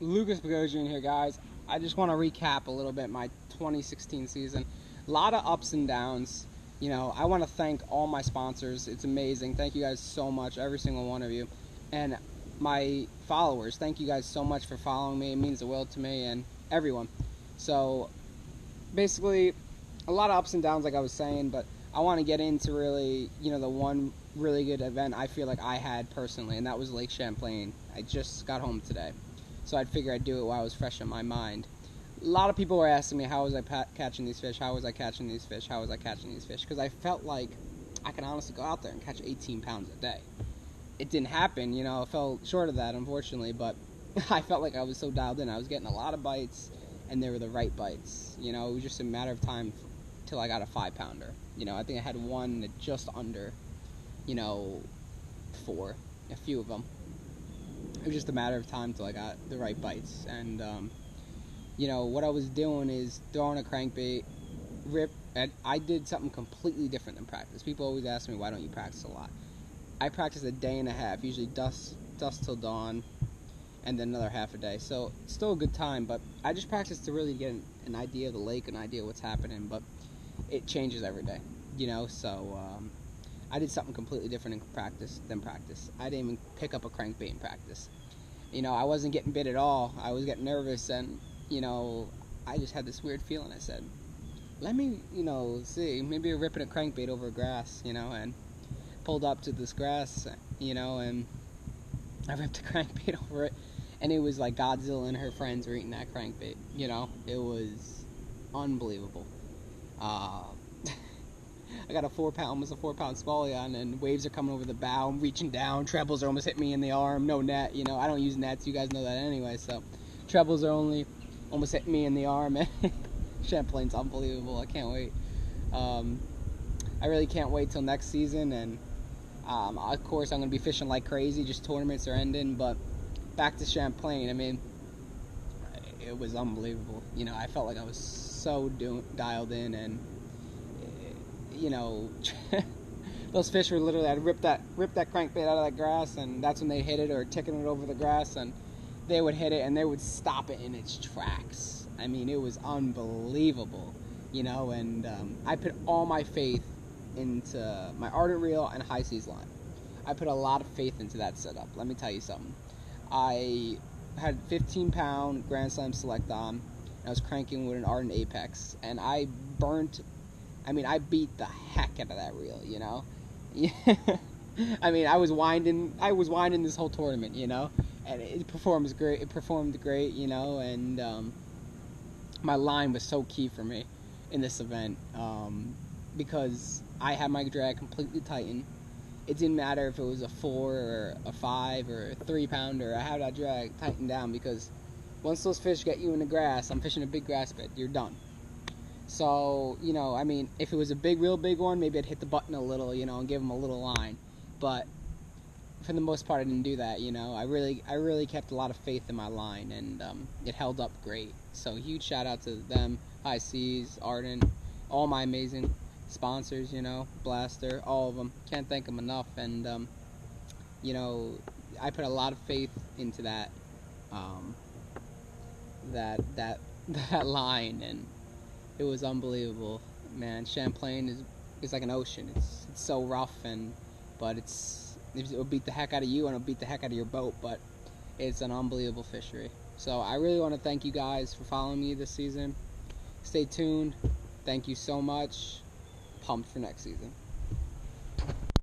Lucas Bogosian here, guys. I just want to recap a little bit my 2016 season. A lot of ups and downs. I want to thank all my sponsors. It's amazing. Thank you guys so much, every single one of you. And my followers, thank you guys so much for following me. It means the world to me and everyone. So, basically, a lot of ups and downs, like I was saying, but I want to get into really, the one really good event I feel like I had personally, and that was Lake Champlain. I just got home today. So I'd figure I'd do it while it was fresh in my mind. A lot of people were asking me, how was I catching these fish? How was I catching these fish? How was I catching these fish? Because I felt like I can honestly go out there and catch 18 pounds a day. It didn't happen, I fell short of that, unfortunately, but I felt like I was so dialed in. I was getting a lot of bites, and they were the right bites. It was just a matter of time till I got a 5-pounder. I think I had one just under, 4, a few of them. It was just a matter of time till I got the right bites. And, what I was doing is throwing a crankbait, and I did something completely different than practice. People always ask me, why don't you practice a lot? I practice a day and a half, usually dusk till dawn, and then another half a day. So it's still a good time, but I just practice to really get an idea of the lake, an idea of what's happening, but it changes every day, so I did something completely different in practice than practice. I didn't even pick up a crankbait in practice. I wasn't getting bit at all. I was getting nervous, and, I just had this weird feeling. I said, let me, see, maybe ripping a crankbait over grass, and pulled up to this grass, and I ripped a crankbait over it, and it was like Godzilla and her friends were eating that crankbait, It was unbelievable. I got almost a 4-pound smallion, and waves are coming over the bow. I'm reaching down. Trebles are almost hit me in the arm. No net, I don't use nets. You guys know that anyway. So, trebles are almost hitting me in the arm. Champlain's unbelievable. I can't wait. I really can't wait till next season, and of course I'm gonna be fishing like crazy. Just tournaments are ending, but back to Champlain. I mean, it was unbelievable. I felt like I was so dialed in, and those fish were literally, I'd rip that crankbait out of that grass, and that's when they hit it, or ticking it over the grass, and they would hit it and they would stop it in its tracks. I mean, it was unbelievable, and I put all my faith into my Ardent reel and High Seas line. I put a lot of faith into that setup. Let me tell you something. I had 15-pound Grand Slam Select on, and I was cranking with an Ardent Apex, and I beat the heck out of that reel, I mean, I was winding this whole tournament, and it performed great, and my line was so key for me in this event, because I had my drag completely tightened. It didn't matter if it was a 4 or a 5 or a 3-pounder. I had that drag tightened down, because once those fish get you in the grass, I'm fishing a big grass bed, you're done. So, I mean, if it was a real big one, maybe I'd hit the button a little, and give them a little line. But for the most part, I didn't do that, I really kept a lot of faith in my line, and it held up great. So, huge shout out to them, High Seas, Ardent, all my amazing sponsors, Blaster, all of them. Can't thank them enough. And, I put a lot of faith into that, that line, and it was unbelievable, man. Champlain is like an ocean. It's so rough, but it'll beat the heck out of you, and it'll beat the heck out of your boat. But it's an unbelievable fishery. So I really want to thank you guys for following me this season. Stay tuned. Thank you so much. Pumped for next season.